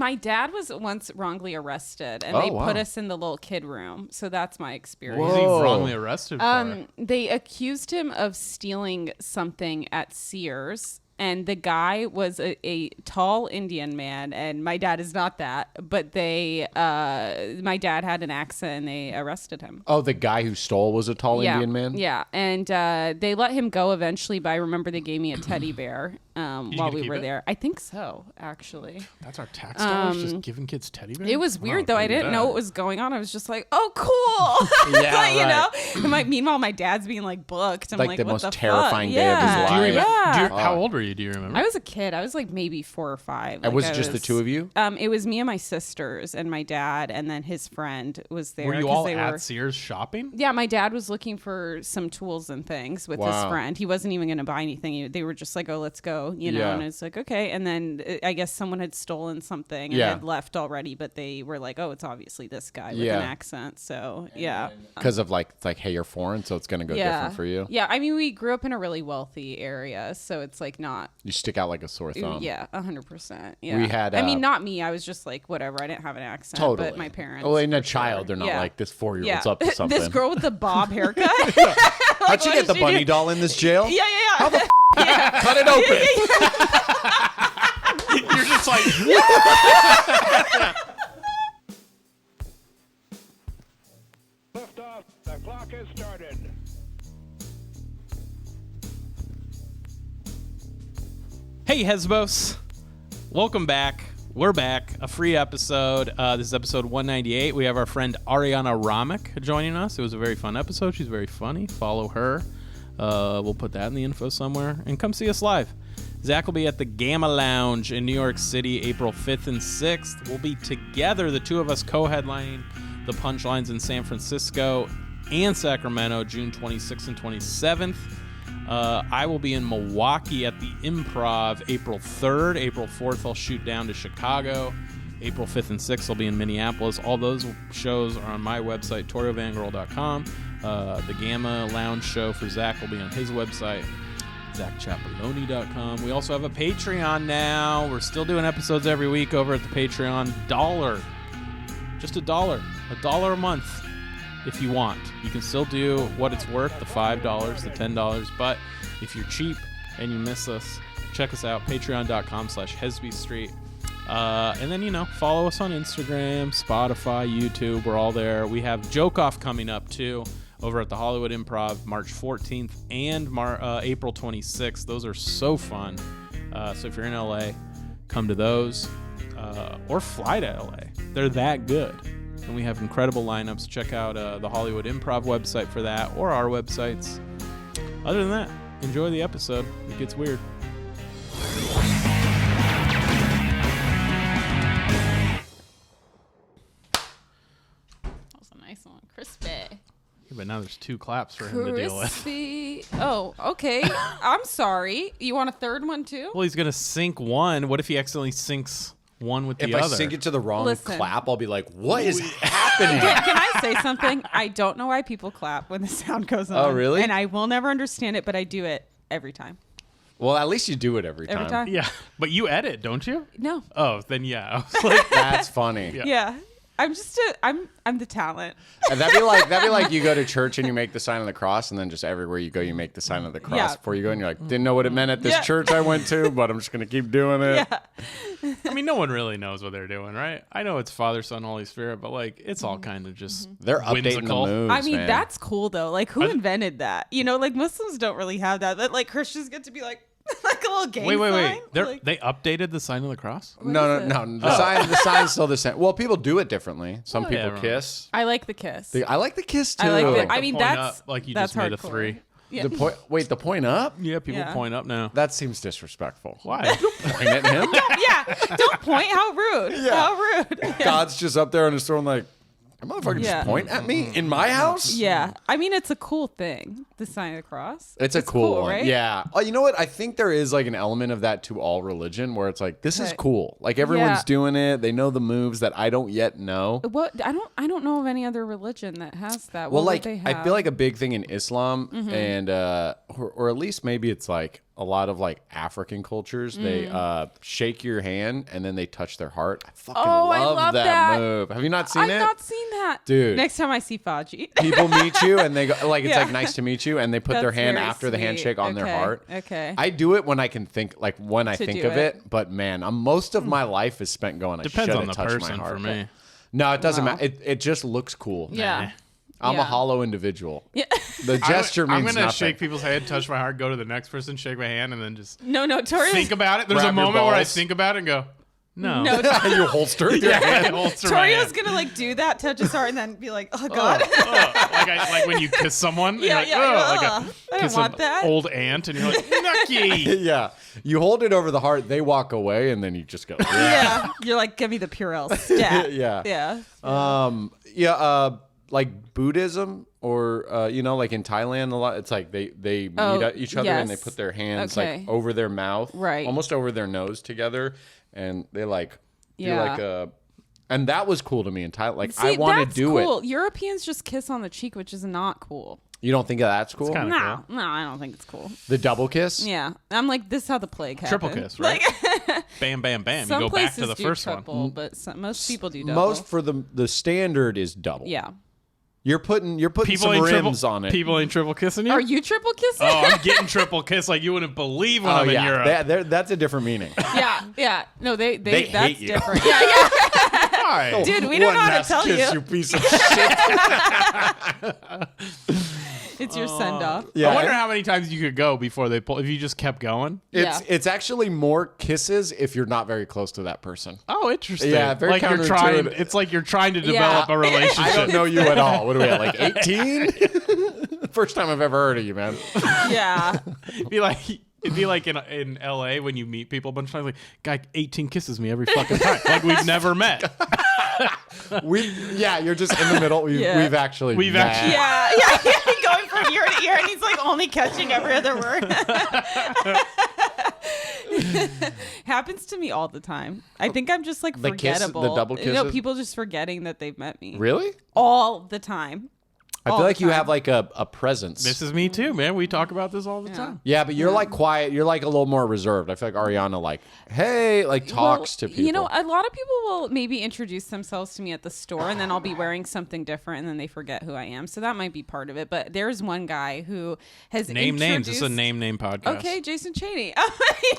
my dad was once wrongly arrested, and they put us in the little kid room. So that's my experience. What was he wrongly arrested for? They accused him of stealing something at Sears. And the guy was a tall Indian man, and my dad is not that. But my dad had an accent, and they arrested him. Oh, the guy who stole was a tall Indian man? Yeah, and they let him go eventually, but I remember they gave me a teddy bear while we were there. I think so, actually. That's our tax dollars, just giving kids teddy bears? It was weird, though. I didn't know what was going on. I was just like, oh, cool. Yeah, like, you know? Meanwhile, my dad's being, like, booked. I'm like, the what most the terrifying fuck? day of his life. How old were you? Do you remember? I was a kid. I was like maybe 4 or 5. And was it just the two of you? It was me and my sisters and my dad, and then his friend was there. Were you all at Sears shopping? Yeah, my dad was looking for some tools and things with his friend. He wasn't even going to buy anything. They were just like, oh, let's go, you know? And it's like, okay. And then I guess someone had stolen something and had left already, but they were like, oh, it's obviously this guy with an accent. So, Because of like, hey, you're foreign, so it's going to go different for you? Yeah, I mean, we grew up in a really wealthy area, so it's like not... You stick out like a sore thumb. Yeah, 100%. Yeah. We had... I mean, not me. I was just like, whatever. I didn't have an accent. Totally. But my parents... Well, in a child, they're not like, this 4-year-old's up to something. This girl with the bob haircut. How'd you get the bunny doll in this jail? Yeah. How the cut it open? You're just like... Lift off. The clock has started. Hey, Hesbos. Welcome back. We're back. A free episode. This is episode 198. We have our friend Arijana Ramic joining us. It was a very fun episode. She's very funny. Follow her. We'll put that in the info somewhere. And come see us live. Zach will be at the Gamma Lounge in New York City, April 5th and 6th. We'll be together, the two of us co-headlining the Punchlines in San Francisco and Sacramento, June 26th and 27th. I will be in Milwaukee at the Improv April 3rd. April 4th, I'll shoot down to Chicago. April 5th and 6th, I'll be in Minneapolis. All those shows are on my website, toriovangirl.com. The Gamma Lounge show for Zach will be on his website, ZachChapeloni.com. We also have a Patreon now. We're still doing episodes every week over at the Patreon. $1. Just $1. $1 a month. If you want, you can still do what it's worth, the $5, the $10. But if you're cheap and you miss us, check us out, patreon.com/Hesby Street. And then, follow us on Instagram, Spotify, YouTube. We're all there. We have Joke Off coming up, too, over at the Hollywood Improv, March 14th and April 26th. Those are so fun. So if you're in LA, come to those or fly to LA. They're that good. And we have incredible lineups. Check out the Hollywood Improv website for that, or our websites. Other than that, enjoy the episode. It gets weird. That was a nice one. Crispy. Yeah, but now there's 2 claps for him to deal with. Crispy. Oh, okay. I'm sorry. You want a third one, too? Well, he's going to sync one. What if he accidentally syncs one with the other? If I sync it to the wrong Listen. clap, I'll be like, what is happening? Can I say something? I don't know why people clap when the sound goes on. Oh, really? And I will never understand it, but I do it every time. Well, at least you do it every time. Every time? Yeah, but you edit, don't you? No. Oh, then yeah. I was like, That's funny. Yeah. I'm just I'm the talent. And that'd be like you go to church and you make the sign of the cross, and then just everywhere you go you make the sign of the cross before you go, and you're like, didn't know what it meant at this church I went to, but I'm just gonna keep doing it. Yeah. I mean, no one really knows what they're doing, right? I know it's Father, Son, Holy Spirit, but like it's all kind of just They're updating whimsical. the moves. I mean, man. that's cool though. Like, who invented that? Like Muslims don't really have that. But like Christians get to be like like a little gang Wait. sign. They updated the sign of the cross? No. The sign's still the same. Well, people do it differently. Some people right. kiss. I like the kiss. I like the kiss too. I like Like the, I the mean, point that's up, like you that's just made a hardcore. 3. Yeah. The point. Wait, the point up? Yeah, people Yeah. point up now. That seems disrespectful. Why? Point at him. Yeah. Don't point. How rude. Yeah. How rude. Yeah. God's just up there on his throne, like, a motherfucker just point at me in my house. Yeah. I mean, it's a cool thing. The sign of the cross. It's a cool one. right? Yeah. Oh, you know what? I think there is like an element of that to all religion where it's like, this is cool. Like everyone's doing it. They know the moves that I don't yet know. What I don't know of any other religion that has that. Well, What like would they have? I feel like a big thing in Islam and or at least maybe it's like a lot of like African cultures. They shake your hand and then they touch their heart. I fucking love that move. Have you not seen it? I've not seen that, dude. Next time I see Faji, people meet you and they go like it's like nice to meet you, and they put their hand after the handshake on their heart. Okay. I do it when I can think like when I think of it, but man, most of my life is spent going. Depends on the person for me. No, it doesn't matter. It just looks cool. Yeah. I'm a hollow individual. Yeah. The gesture means I'm gonna nothing. shake people's hand, touch my heart, go to the next person, shake my hand, and then just No, Tori's think about it. There's Grab a your moment where I balls. think about it and go, no. You holster your hand. Torio's gonna like do that, touch his heart, and then be like, "Oh God!" Like when you kiss someone, Yeah, you're like, I kiss didn't want an that. old aunt, and you're like, Nucky. Yeah. You hold it over the heart, they walk away, and then you just go. Yeah, you're like, "Give me the Purell stat." Yeah. Yeah. Like Buddhism or like in Thailand a lot, it's like they meet each other and they put their hands like over their mouth, right, almost over their nose together, and they like do like a. And that was cool to me in Thailand. Like, I want to do it. Europeans just kiss on the cheek, which is not cool. You don't think that's cool? It's No, cool. no, I don't think it's cool. The double kiss? Yeah, I'm like, this is how the plague happened. Triple kiss, right? Like, bam, bam, bam. some You go back places to the do first triple, one. but most people do double. Most for the standard is double. Yeah. You're putting some ain't rims on it. People ain't triple kissing you? Are you triple kissing? Oh, I'm getting triple kiss like you wouldn't believe when I'm in Europe. That's a different meaning. Yeah. No, they They that's hate you. different. Yeah. Why? Dude, we don't know how to tell kiss, you. piece of shit. It's your send off. Yeah. I wonder how many times you could go before they pull. If you just kept going. It's actually more kisses if you're not very close to that person. Oh, interesting. Yeah, very like you're trying. counterintuitive. It's like you're trying to develop a relationship. I don't know you at all. What are we at, like 18? First time I've ever heard of you, man. Yeah. It'd be like in LA when you meet people a bunch of times. Like, guy 18 kisses me every fucking time. Like we've never met. You're just in the middle. We've actually met. Yeah. Going from ear to ear, and he's like only catching every other word. Happens to me all the time. I think I'm just like forgettable. The double kisses? People just forgetting that they've met me. Really? All the time. I feel like you have like a presence. This is me too, man. We talk about this all the time. Yeah, but you're like quiet. You're like a little more reserved. I feel like Ariana talks to people. You know, a lot of people will maybe introduce themselves to me at the store, and then I'll be wearing something different, and then they forget who I am. So that might be part of it. But there's one guy who has name names. This is a name podcast. Okay, Jason Cheney.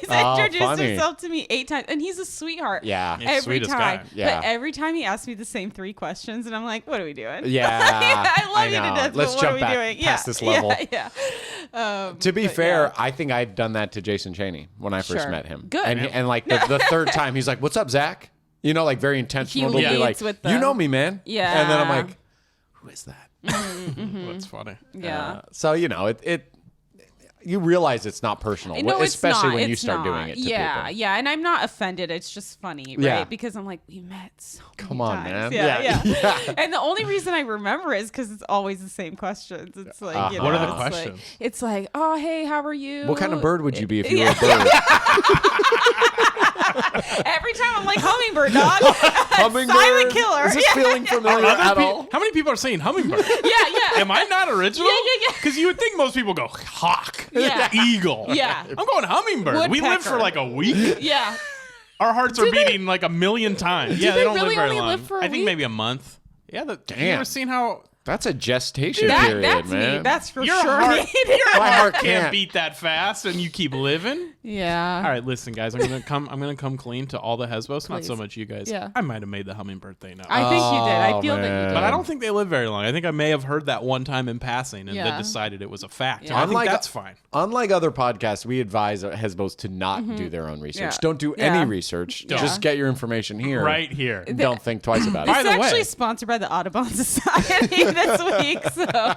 He's introduced funny. himself to me 8 times, and he's a sweetheart. Yeah, every sweetest time. guy. Yeah. But every time he asks me the same 3 questions, and I'm like, "What are we doing?" Yeah, I love you to know. death. Let's but jump what are we back doing? past this level. Yeah. To be fair, I think I'd done that to Jason Cheney when I first Sure. met him. Good. And like the third time, he's like, "What's up, Zach?" You know, like very intentional. He He'll be like, leads with "You know me, man." Yeah. And then I'm like, "Who is that?" That's funny. Yeah. So you know, it you realize it's not personal, No, it's especially not. when you It's start not. doing it to yeah, people. Yeah, and I'm not offended. It's just funny, right? Yeah. Because I'm like, we met so many Come on, times. man. Yeah. And the only reason I remember is because it's always the same questions. It's like, you know, What are the it's questions? Like, it's like, oh, hey, how are you? What kind of bird would you be if you were a bird? Every time I'm like, hummingbird, dog. Hummingbird. Silent killer. Is this feeling familiar at all? How many people are saying hummingbird? Yeah. Am I not original? Yeah. Because you would think most people go hawk, Yeah. eagle. Yeah. I'm going hummingbird. We live for Woodpecker. like a week. Yeah. Our hearts are beating like a million times. Yeah, they they don't really live very only long. live for a I think week? maybe a month. Yeah. Have you Damn. ever seen how That's a gestation That's period, man. me. That's for your sure. heart, me. My heart can't can't. beat that fast, and you keep living? Yeah. All right, listen, guys. I'm gonna come clean to all the Hesbos. Not so Please. much you guys. Yeah. I might have made the hummingbird thing up. I think you did. I feel that you man. did. But I don't think they live very long. I think I may have heard that one time in passing and Yeah. then decided it was a fact. Yeah. And I think Unlike- that's fine. Unlike other podcasts, we advise Hesbos to not do their own research. Yeah. Don't do Yeah. any research. Yeah. Just get your information here. Right here. Don't think twice about This it. is By the way- actually sponsored by the Audubon Society this week, so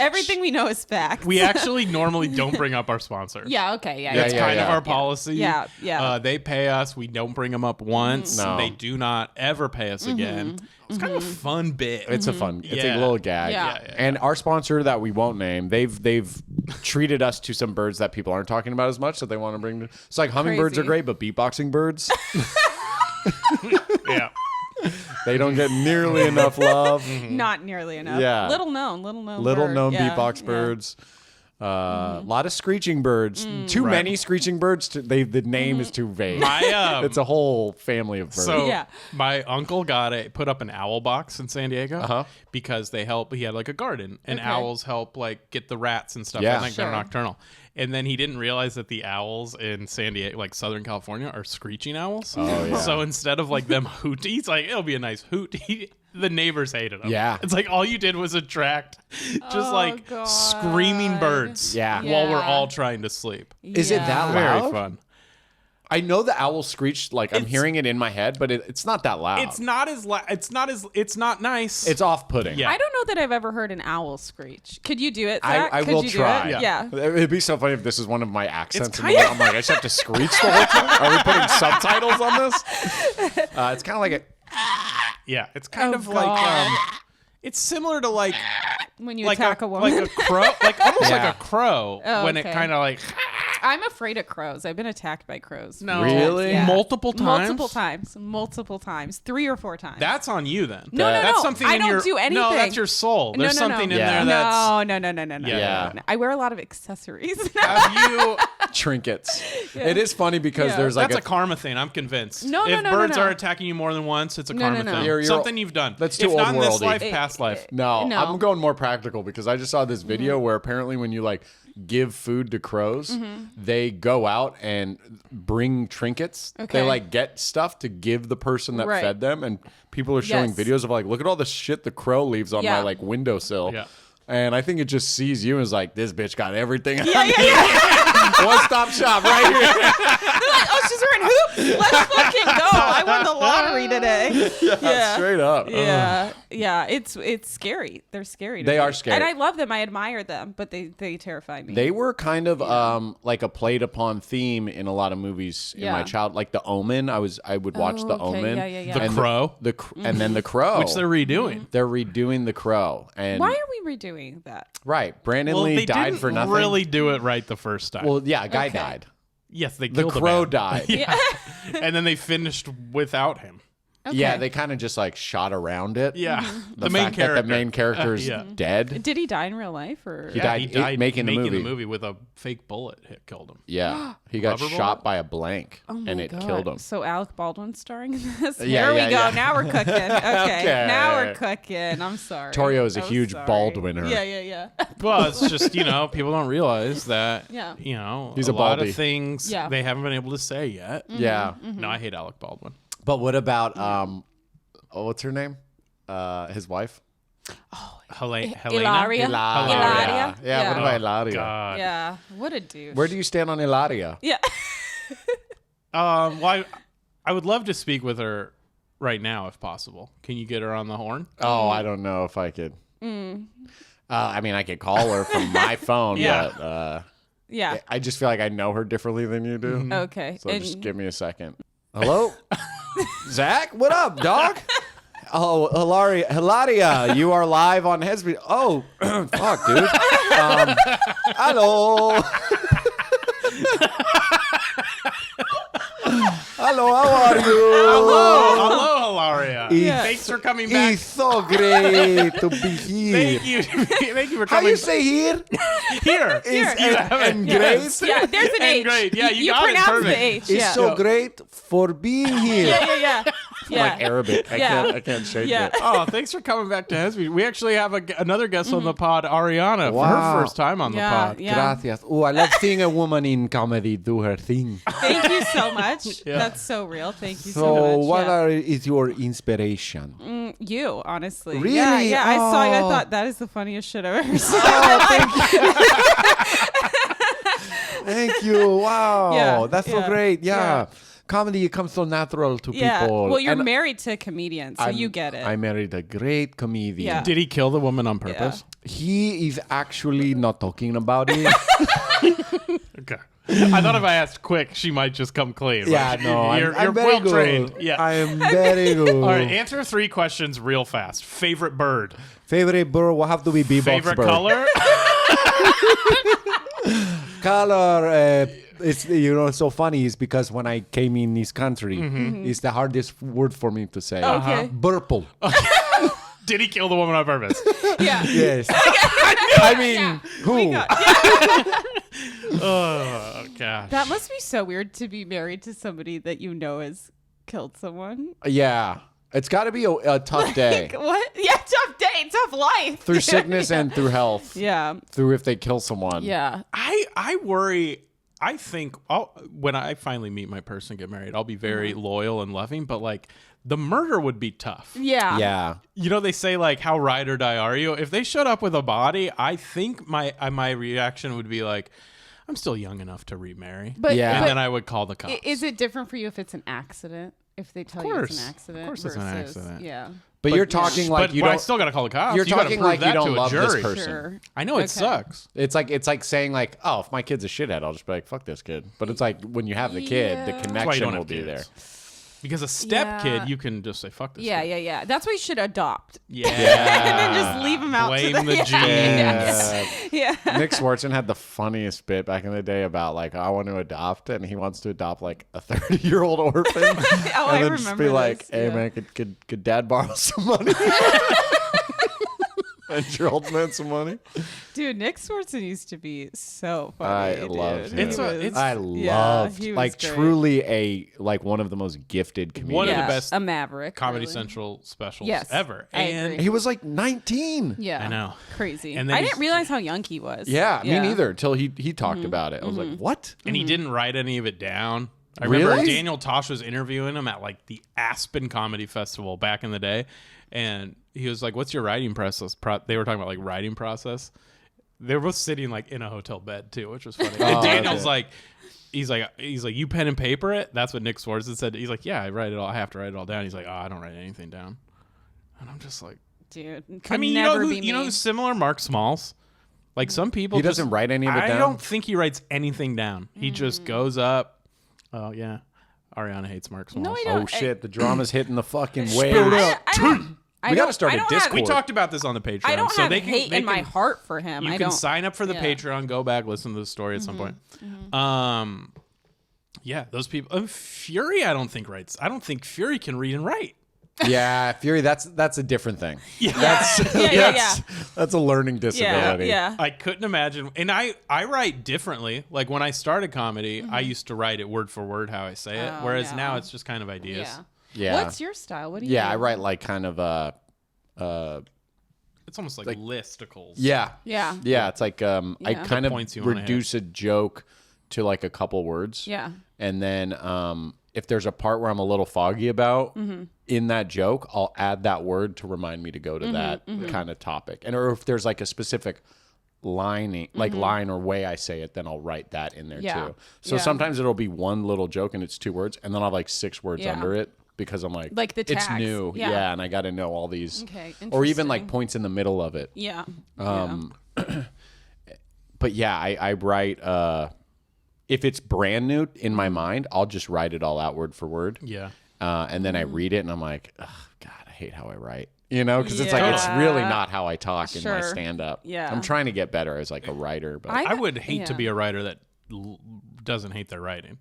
everything we know is fact. We actually normally don't bring up our sponsors. Yeah. Okay. Yeah. That's yeah, kind of yeah. our policy. Yeah, yeah. They pay us. We don't bring them up once. No. They do not ever pay us again. It's kind of a fun bit. It's a fun. It's Yeah. a little gag. Yeah. And our sponsor that we won't name, they've treated us to some birds that people aren't talking about as much, so they want to bring. It's like hummingbirds Crazy. are great, but beatboxing birds, Yeah. they don't get nearly enough love. Not nearly enough. Yeah. Little known. Little bird. known Yeah, beatbox yeah. birds. A lot of screeching birds. Too many screeching birds. The name is too vague. It's a whole family of birds. So my uncle put up an owl box in San Diego because they help. He had like a garden, and owls help like get the rats and stuff. I think they're nocturnal. And then he didn't realize that the owls in San Diego, like Southern California, are screeching owls. Oh, yeah. So instead of like them hoot, he's like, it'll be a nice hoot. The neighbors hated him. Yeah. It's like all you did was attract just screaming birds while we're all trying to sleep. Is it that loud? Very fun. I know the owl screeched, like I'm hearing it in my head, but it's not that loud. It's not nice. It's off-putting. Yeah. I don't know that I've ever heard an owl screech. Could you do it, Zach? I will try. Yeah. It'd be so funny if this is one of my accents. I'm like, I just have to screech the whole time? Are we putting subtitles on this? It's kind of like a... Yeah, it's kind of like... it's similar to like... when you attack a woman. Like a crow. Like almost like a crow when it kind of like... I'm afraid of crows. I've been attacked by crows. No. Really? Yeah. Multiple times? Multiple times. 3 or 4 times. That's on you then. No. That's something I don't do anything. No, that's your soul. There's something in there that's... No. Yeah. I wear a lot of accessories. Have you... Trinkets. Yeah. It is funny because there's like that's a karma thing. I'm convinced. No. If birds are attacking you more than once, it's a karma thing. You're something you've done. That's too old old-worldy. If not in this life, past life. No, I'm going more practical because I just saw this video where apparently when you like give food to crows, they go out and bring trinkets. Okay. They like get stuff to give the person that fed them, and people are showing videos of like, look at all the shit the crow leaves on my like windowsill. Yeah. And I think it just sees you and is like, this bitch got everything. One-stop shop right here. They're like, oh, she's wearing hoop. Let's fucking go. I won the lottery today. Yeah, straight up. Yeah. It's scary. They're scary. They are scary. And I love them. I admire them, but they terrify me. They were kind of like a played upon theme in a lot of movies in my childhood. Like The Omen. I would watch The Omen. The Crow. And then The Crow. Which they're redoing. They're redoing The Crow. And why are we redoing that? Right. Brandon Lee died for nothing. They didn't really do it right the first time. Well, yeah, a guy died. Yes, they killed the Crow died. And then they finished without him. Okay. Yeah, they kind of just like shot around it. Yeah, the main character. The main character's dead. Did he die in real life, or he died making the movie with a fake bullet killed him? Yeah, he got shot by a blank, and it killed him. So Alec Baldwin starring in this. Here we go. Now we're cooking. Okay, now we're cooking. I'm sorry. Torrio is a huge Baldwiner. Yeah. Well, it's just people don't realize that. He's a lot of things they haven't been able to say yet. Yeah. No, I hate Alec Baldwin. But what about what's her name? His wife? Oh, Hilaria. Hilaria. Yeah, what about Hilaria? God. Yeah, what a douche. Where do you stand on Hilaria? Yeah. Well, I would love to speak with her right now if possible. Can you get her on the horn? Oh, I don't know if I could. I mean, I could call her from my phone, but I just feel like I know her differently than you do. Okay. So just give me a second. Hello? Zach? What up, dog? Oh, Hilaria, you are live on Hesby. Oh, fuck, dude. Hello. Hello, how are you? Hello, Hilaria. Thanks for coming back. It's so great to be here. Thank you for coming. How you say here? Here. And great? Yeah, there's an H. Great. Yeah, you got pronounce it perfect. the H. It's so great for being here. Yeah. Like Arabic. I can't shake it. Oh, thanks for coming back to Hesby. We actually have another guest on the pod, Ariana, for her first time on the pod. Yeah. Gracias. Oh, I love seeing a woman in comedy do her thing. Thank you so much. That's so real. Thank you so So, much. what is your inspiration? You, honestly. Really? Yeah. I saw you. I thought that is the funniest shit I've ever seen. Thank you. Thank you. Wow. That's so great. Yeah. Comedy comes so natural to people. Well, you're married to a comedian, so you get it. I married a great comedian. Yeah. Did he kill the woman on purpose? He is actually not talking about it. Okay. I thought if I asked quick, she might just come clean. Yeah, no. You're very well trained. good. Yeah. I am very good. All right, answer 3 questions real fast. Favorite bird? Favorite bird will have to be bebox Favorite bird. color? Color, it's so funny is because when I came in this country, it's the hardest word for me to say. Okay. Purple. Did he kill the woman on purpose? Yeah. Yes. I mean, who? Oh gosh. That must be so weird to be married to somebody that you know has killed someone. Yeah. It's got to be a tough day. What? Yeah, tough day, tough life. Through sickness and through health. Yeah. Through if they kill someone. Yeah. I worry. I think when I finally meet my person and get married, I'll be very loyal and loving, but like the murder would be tough. Yeah. Yeah. You know, they say like, how ride or die are you? If they showed up with a body, I think my reaction would be like, I'm still young enough to remarry. But, Yeah. And then I would call the cops. Is it different for you if it's an accident? If they tell you it's an accident? Of course it's an accident. Yeah. But you're talking like you I don't. still got to call the cops. You're You gotta talking prove like that you don't to a love this jury. person. Sure. I know it sucks. It's like saying like, oh, if my kid's a shithead, I'll just be like, fuck this kid. But it's like when you have the kid, the Yeah. That's why you connection don't will have be there. kids. Because a step Yeah. kid, you can just say, fuck this Yeah, kid. yeah, yeah. That's why you should adopt. Yeah. And then just leave them out. Blame to the genes. Yeah. Nick Swartzen had the funniest bit back in the day about like, I want to adopt, and he wants to adopt like a 30-year-old orphan. Oh, and I then just remember be like, this. hey Yeah. man, could dad borrow some money? And your old man some money. Dude, Nick Swartzen used to be so funny. I loved him. I loved he was like great. truly one of the most gifted comedians. One of the Yeah, best a maverick. Comedy really. Central specials Yes, ever. I And agree. He was like 19. Yeah. I know. Crazy. And then I he's- didn't realize how young he was. Yeah, me neither. Till he talked about it. I was like, what? And he didn't write any of it down. I remember Really? Daniel Tosh was interviewing him at like the Aspen Comedy Festival back in the day, and he was like, "What's your writing process?" They were talking about like writing process. They were both sitting like in a hotel bed too, which was funny. And Daniel's okay. like, he's like, "You pen and paper it?" That's what Nick Swartzen said. He's like, "Yeah, I write it all. I have to write it all down." He's like, "Oh, I don't write anything down," and I'm just like, Dude. I mean, never you be know me. who's similar? Mark Smalls. Like some people, He doesn't write any of it I down? don't think he writes anything down. He just goes up. Oh yeah, Ariana hates Mark Smalls. No, I don't. Oh shit, the drama's hitting the fucking Spill wave. it out. I We gotta don't- start I a don't have- Discord. We talked about this on the Patreon. I don't so have they can, hate they in my can- heart for him. You I can don't. sign up for the yeah. Patreon, go back, listen to the story at some point. Yeah, those people. Fury, I don't think Fury can read and write. Yeah, Fury, that's a different thing. Yeah. That's a learning Yeah, disability. yeah. I couldn't imagine. And I write differently. Like when I started comedy, I used to write it word for word how I say it. Oh, Whereas yeah. now it's just kind of ideas. Yeah. Yeah. What's your style? What do you Yeah, do? I write like kind of It's almost like listicles. yeah. Yeah. Yeah, it's like I Yeah. kind The of points you wanna reduce a joke to like a couple words. Yeah. And then if there's a part where I'm a little foggy about in that joke, I'll add that word to remind me to go to that kind of topic. And or if there's like a specific line or way I say it, then I'll write that in there Yeah. too. So Yeah. sometimes it'll be one little joke and it's 2 words, and then I'll have like 6 words Yeah. under it because I'm like Like the it's tags. new. Yeah. Yeah, and I got to know all these. Okay, Or even like interesting. points in the middle of it. Yeah. But yeah, I write if it's brand new in my mind, I'll just write it all out word for word. Yeah. And then I read it and I'm like, oh, God, I hate how I write. You know, because it's like it's Yeah. really not how I talk in my Sure. stand up. Yeah. I'm trying to get better as like a writer, but I would hate to yeah. be a writer that doesn't hate their writing.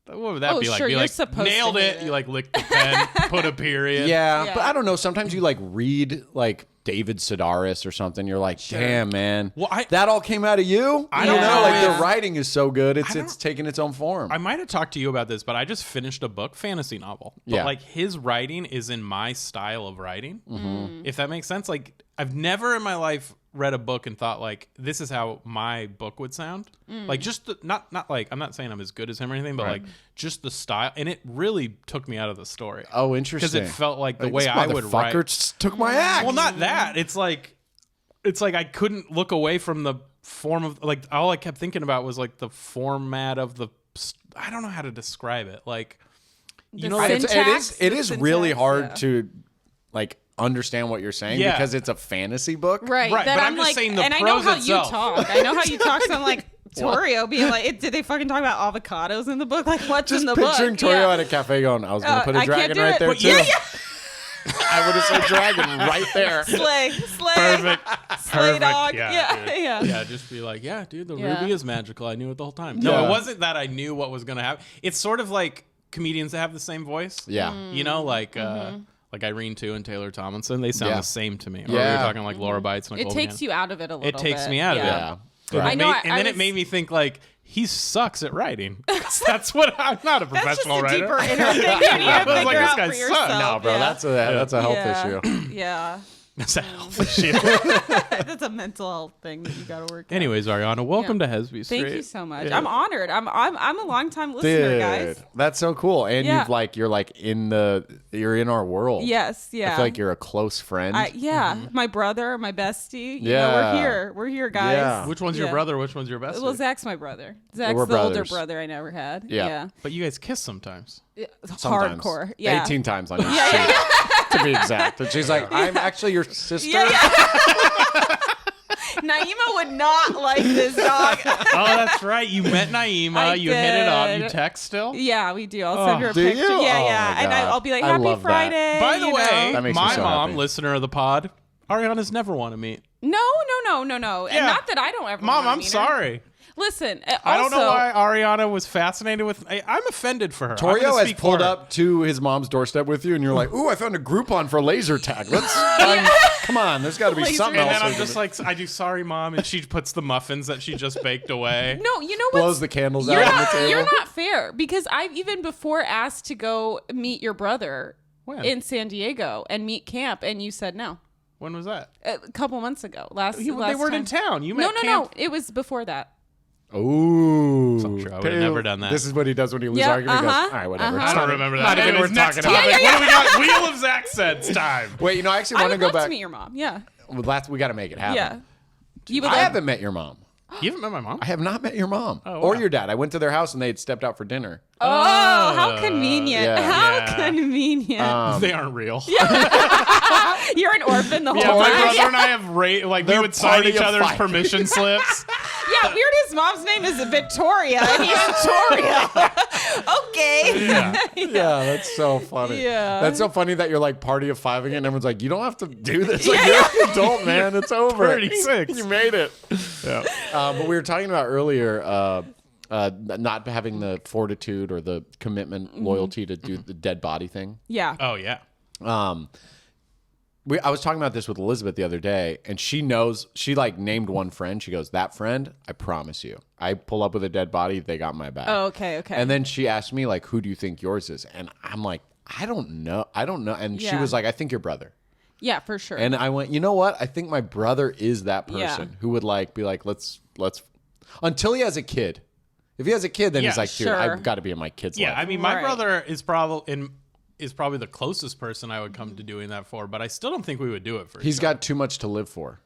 What would that Oh, be like? sure, Be you're like, supposed to nailed hate it. it. You like lick the pen, put a period. yeah, Yeah. but I don't know. Sometimes you like read like David Sedaris or something. You're like, damn, man, Well, that all came out of you. I don't don't know. know Like if- the writing is so good. It's don't- taking its own form. I might have talked to you about this, but I just finished a book, fantasy novel. But Yeah. like his writing is in my style of writing. Mm-hmm. If that makes sense. Like I've never in my life read a book and thought like this is how my book would sound. Mm. Like just not like I'm not saying I'm as good as him or anything, but like just the style, and it really took me out of the story. Oh, interesting. Because it felt like the Like, way this I would write. motherfucker just took my act. Well, not that. It's like I couldn't look away from the form of like all I kept thinking about was like the format of the. I don't know how to describe it. Like you know, syntax? it is The really syntax, hard yeah. to like understand what you're saying Yeah. because it's a fantasy book. Right. Right, That but I'm I'm just like, saying the and I know prose how itself. you talk. I know how you talk. So I'm like, Torio being like, did they fucking talk about avocados in the book? Like, what's Just in the book? picturing Torio at a cafe going, I was going to put a I can't dragon do right it. there But too. yeah, yeah. I would have said dragon right there. Slay. perfect. Slay Perfect. dog. Yeah, dude. Yeah. Yeah, just be like, yeah, dude, the Yeah. ruby is magical. I knew it the whole time. No, Yeah. it wasn't that I knew what was going to happen. It's sort of like comedians that have the same voice. Yeah. Mm. You know, like like Irene too and Taylor Tomlinson, they sound the same to me. Or we were talking like Laura Bites and It takes you out of it a little bit. It takes me out of it. Yeah. I know. And then it made me think like he sucks at writing. That's what I'm not a professional That's just a writer. deeper inner thing you need to figure like, out this for guy yourself. sucks. No, bro, that's a health issue. Yeah. That's a health issue. That's a mental health thing that you got to work out. Anyways, Ariana, welcome to Hesby Street. Thank you so much. Yeah. I'm honored. I'm a long time listener, Dude, guys. that's so cool. And you're in our world. Yes, yeah. I feel like you're a close friend. My brother, my bestie. You Yeah. know, we're here, guys. Yeah. Which one's your brother? Which one's your best? Well, Zach's my brother. Zach's We're the older brothers. brother I never had. Yeah. But you guys kiss sometimes. Sometimes. Hardcore. Yeah. 18 times on your cheek, to be exact. And she's like, I'm actually your sister. Yeah. Naima would not like this dog. Oh, that's right. You met Naima. You hit it up. You text still? Yeah, we do. I'll send her a Do picture. you? Yeah, Oh yeah. my And God. I'll be like, I Happy love that. Friday. By the way, That makes me my so mom, happy. listener of the pod, Ariana's never want to meet. No. And not that I don't ever Mom, wanna I'm meet her. sorry. Listen, I don't know also- why Ariana was fascinated with. I'm offended for her. I'm Torio gonna has speak pulled for her. up to his mom's doorstep with you, and you're like, "Ooh, I found a Groupon for laser tag. Let's come on. There's got to be Laser something And else." then I'm we just can like, I do sorry, Mom, and she puts the muffins that she just baked away. No, you know do. what? blows the candles You're out on the not, table. you're not fair because I've even before asked to go meet your brother When? in San Diego and meet camp, and you said no. When was that? A couple months ago. They weren't in town. You met No. camp. It was before that. Ooh, So true. I would've never done that. This is what he does when he loses Yeah, argument. He goes, uh-huh, "All right, whatever." uh-huh. It's I don't not- remember not that. even Anyways, worth next talking about. topic. What do we got? Wheel of Zach said's time. Wait, I actually I want to would go love back. to meet your mom. Yeah. We got to make it happen. Yeah. You would I love- haven't met your mom. You haven't met my mom? I have not met your mom wow. or your dad. I went to their house and they had stepped out for dinner. Oh, how convenient. yeah. How Yeah. convenient. They aren't real. You're an orphan the whole Yeah, my time. brother and I have we They're would sign party each of other's five. permission slips. Yeah, weird. His mom's name is Victoria, and he's Victoria. Okay. Yeah. Yeah, that's so funny. Yeah. That's so funny that you're like party of five again. Everyone's like, you don't have to do this. Like, you're an adult, man. It's over. 36. You made it. Yeah. But we were talking about earlier not having the fortitude or the commitment, loyalty to do the dead body thing. Yeah. Oh yeah. I was talking about this with Elizabeth the other day, and she knows, she like named one friend. She goes, that friend, I promise you, I pull up with a dead body, they got my back. Oh, okay. And then she asked me, like, who do you think yours is? And I'm like, I don't know. And she Yeah. was like, I think your brother. Yeah, for sure. And I went, you know what? I think my brother is that person Yeah. who would like be like, let's until he has a kid. If he has a kid, then he's Yeah, like, dude, sure. I've got to be in my kid's Yeah. life. I mean, my Right. brother is probably the closest person I would come to doing that for, but I still don't think we would do it for. He's each other. got too much to live for.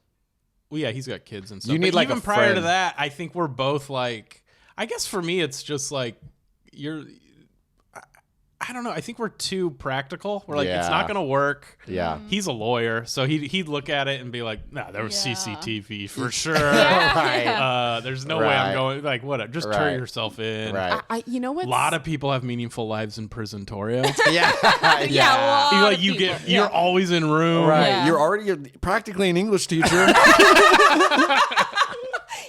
Well, yeah, he's got kids and stuff. You need, But like, even a prior to friend. that, I think we're both like. I guess for me, it's just like you're. I don't know. I think we're too practical. We're like, it's Yeah. not going to work. Yeah. He's a lawyer, so he'd look at it and be like, "Nah, there was Yeah. CCTV for sure. Right. There's no way I'm Right. going. Like, whatever. Just Right. turn yourself in. Right. you know what? A lot of people have meaningful lives in prison, Torio. Yeah. Yeah, well, You lot like of you people. get you're always in room. Right. Yeah. You're already practically an English teacher.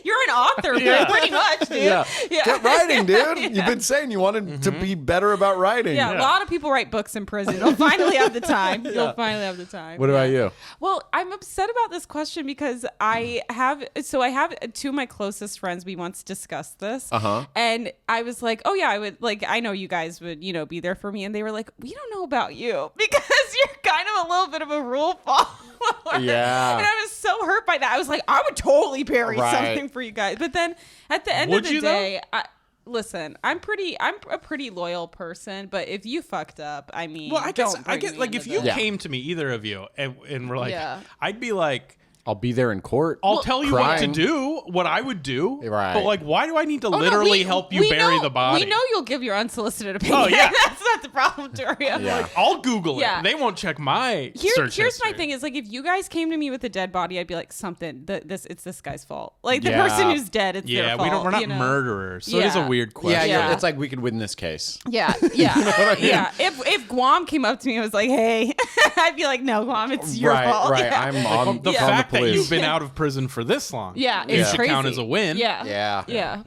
You're an author, Yeah. pretty much, dude. Yeah. Yeah. Get writing, dude. You've been saying you wanted to be better about writing. Yeah, a lot of people write books in prison. You'll finally have the time. You'll finally have the time. What about you? Well, I'm upset about this question because I have two of my closest friends. We once discussed this. Uh-huh. And I was like, oh yeah, I would like, I know you guys would, be there for me. And they were like, we don't know about you because you're kind of a little bit of a rule follower. Yeah. And I was so hurt by that. I was like, I would totally bury Right. something for you guys. But then at the end Would of the you, day, listen, I'm a pretty loyal person, but if you fucked up, I mean, Well, I guess don't bring me like if into you this. Yeah. came to me, either of you, and we're like, Yeah. I'd be like, I'll be there in court. I'll tell you crying. what to do, what I would do. Right. But like, why do I need to Oh, no, literally help you bury know, the body? We know you'll give your unsolicited opinion. Oh, yeah. That's not the problem, Toria. Yeah. I'll Google it. Yeah. They won't check my search Here's my history. thing is like if you guys came to me with a dead body, I'd be like it's this guy's fault. Like the Yeah. person who's dead, it's their Yeah, fault. we're not murderers, so it is a Yeah. weird Yeah, question. yeah, Yeah. it's like we could win this case. Yeah, yeah, yeah. If Guam came up to me and was like, "Hey," I'd be like, "No, Guam, it's your right, fault." right. Yeah. I'm on The on fact the that police. you've been out of prison for this long, Yeah, you it's should crazy. count as a win. Yeah, Yeah. yeah.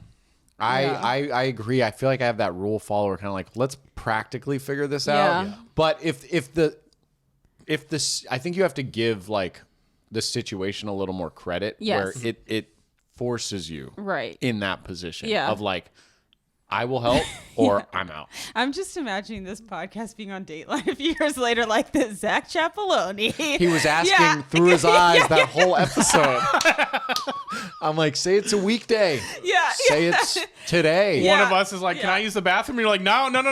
I agree. I feel like I have that rule follower kind of like, let's practically figure this out. Yeah. But if I think you have to give like the situation a little more credit, where it forces you in that position of like, I will help or I'm out. I'm just imagining this podcast being on Dateline a few years later, like this Zach Ciappelloni. He was asking through his eyes that whole episode. I'm like, say it's a weekday. Yeah. Say it's today. One of us is like, can I use the bathroom? You're like, no, not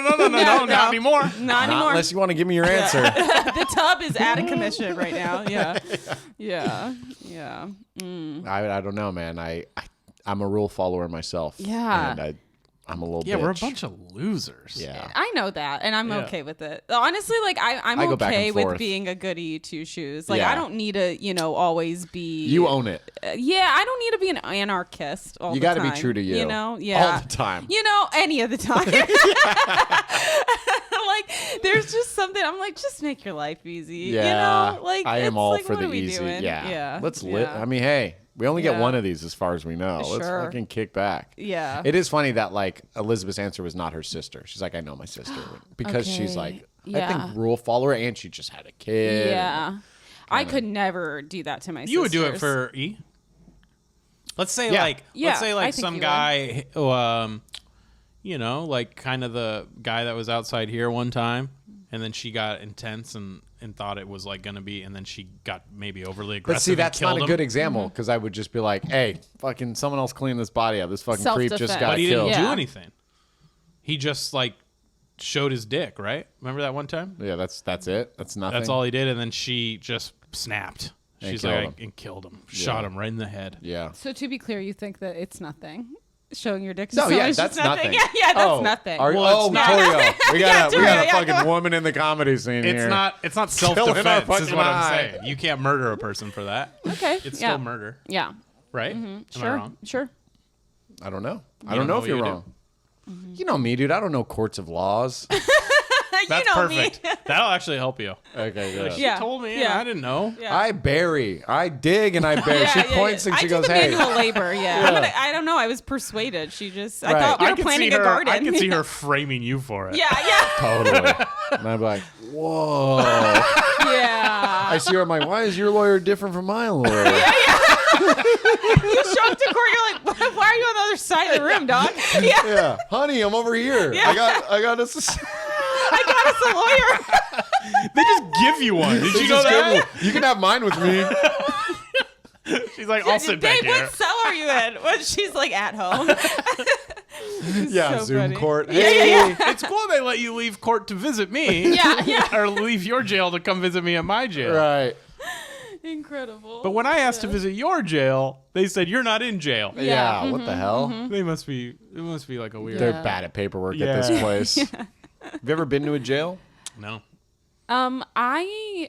anymore. Not anymore. Unless you want to give me your answer. The tub is out of commission right now. Yeah. I don't know, man. I'm a rule follower myself. Yeah. And I'm a little bitch. Yeah, we're a bunch of losers. Yeah. I know that, and I'm okay with it. Honestly, like I'm I go back okay and with forth. being a goody two shoes. Like I don't need to, always be. You own it. I don't need to be an anarchist all the time. You got to be true to you. You know, all the time. Any of the time. Like, there's just something. I'm like, just make your life easy. Yeah. Like I am all like, for what the are we easy. doing? Yeah. Let's lit. I mean, hey. We only get one of these as far as we know. Let's fucking kick back. Yeah. It is funny that like Elizabeth's answer was not her sister. She's like, I know my sister. Because she's like, I think rule follower and she just had a kid. Yeah. I could never do that to my sisters. You would do it for E? Let's say like some guy who, like kind of the guy that was outside here one time, and then she got intense and thought it was like going to be, and then she got maybe overly aggressive. But see, that's not a good him. example, because I would just be like, hey, fucking someone else clean this body up. This fucking creep just Self-defense. got But he killed. didn't do anything. He just like showed his dick, right? Remember that one time? Yeah, that's it. That's nothing. That's all he did, and then she just snapped. And She's killed like, him. and killed him. Shot him right in the head. Yeah. So to be clear, you think that it's nothing? Showing your dick to No, someone yeah, is that's just nothing. nothing. Yeah, that's nothing. Notorio. We got a fucking go on. woman in the comedy scene here. It's not Killing our self-defense is fucking what I'm eye. saying. You can't murder a person for that. Okay. It's still murder, Yeah. right? Am I Sure. wrong? Sure. I don't know. I don't don't know know if you're what you wrong. You know me, dude. I don't know courts of laws. That's perfect. That'll actually help you. Okay, good. She told me, and I didn't know. Yeah. I bury. I dig and I bury. She points and she goes, I hey. do the manual labor, I don't know. I was persuaded. She just, I Right. thought we I were could planting see a her. garden. I can see her framing you for it. Yeah. Totally. And I'm like, whoa. Yeah. I see her. I'm like, why is your lawyer different from my lawyer? You show up to court, you're like, why are you on the other side of the room, dog? Yeah. Yeah. Honey, I'm over here. Yeah. I got us. I got us a lawyer. They just give you one. Did you know that? You can have mine with me. She's like, I'll sit back Babe, here. what cell are you in? Well, she's like at home. Yeah, so Zoom funny. court. Yeah, Hey. yeah. It's cool they let you leave court to visit me. Yeah. Or leave your jail to come visit me at my jail. Right. Incredible. But when I asked to visit your jail, they said you're not in jail. Yeah. What the hell? They must be. It must be like a weird. They're bad at paperwork Yeah. at this place. Have you ever been to a jail? No. My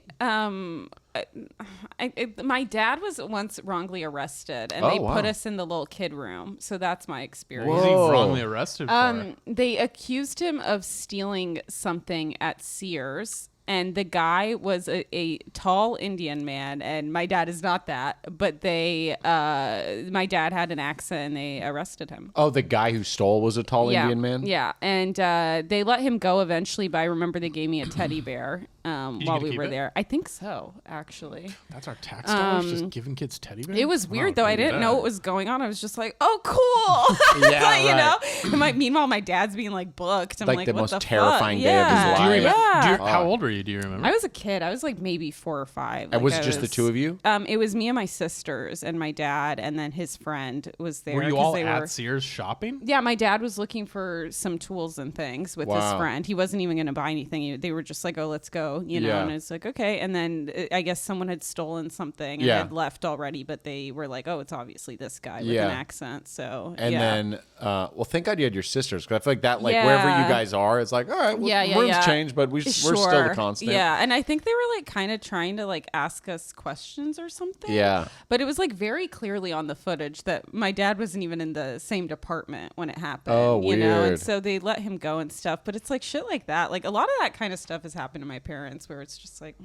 dad was once wrongly arrested, and Oh, they wow. put us in the little kid room. So that's my experience. What was he Whoa. wrongly arrested for? They accused him of stealing something at Sears. And the guy was a tall Indian man, and my dad is not that. But my dad had an accent, and they arrested him. Oh, the guy who stole was a tall Indian man? Yeah, and they let him go eventually. But I remember they gave me a teddy bear while we were there. I think so, actually. That's our tax dollars just giving kids teddy bears? It was weird though. I didn't know what was going on. I was just like, "Oh, cool!" Yeah, Like, you know. right. And meanwhile, my dad's being like booked. I'm Like like, the what most the terrifying fuck? day of his Yeah. life. Yeah. How old were you? Do you remember? I was a kid. I was like maybe 4 or 5. And was it just the two of you? It was me and my sisters and my dad, and then his friend was there. Were you 'cause all they at Sears shopping? Yeah, my dad was looking for some tools and things with his Wow. friend. He wasn't even going to buy anything. They were just like, "Oh, let's go," you know. Yeah. And it's like, okay. And then I guess someone had stolen something and had left already, but they were like, "Oh, it's obviously this guy with an accent." So And yeah. then, well, thank God you had your sisters, because I feel like that, like wherever you guys are, it's like, all right, rooms change, but we're still the constant. Yeah, and I think they were like kind of trying to like ask us questions or something. Yeah. But it was like very clearly on the footage that my dad wasn't even in the same department when it happened. Oh, you know? weird. And so they let him go and stuff. But it's like shit like that. Like a lot of that kind of stuff has happened to my parents where it's just like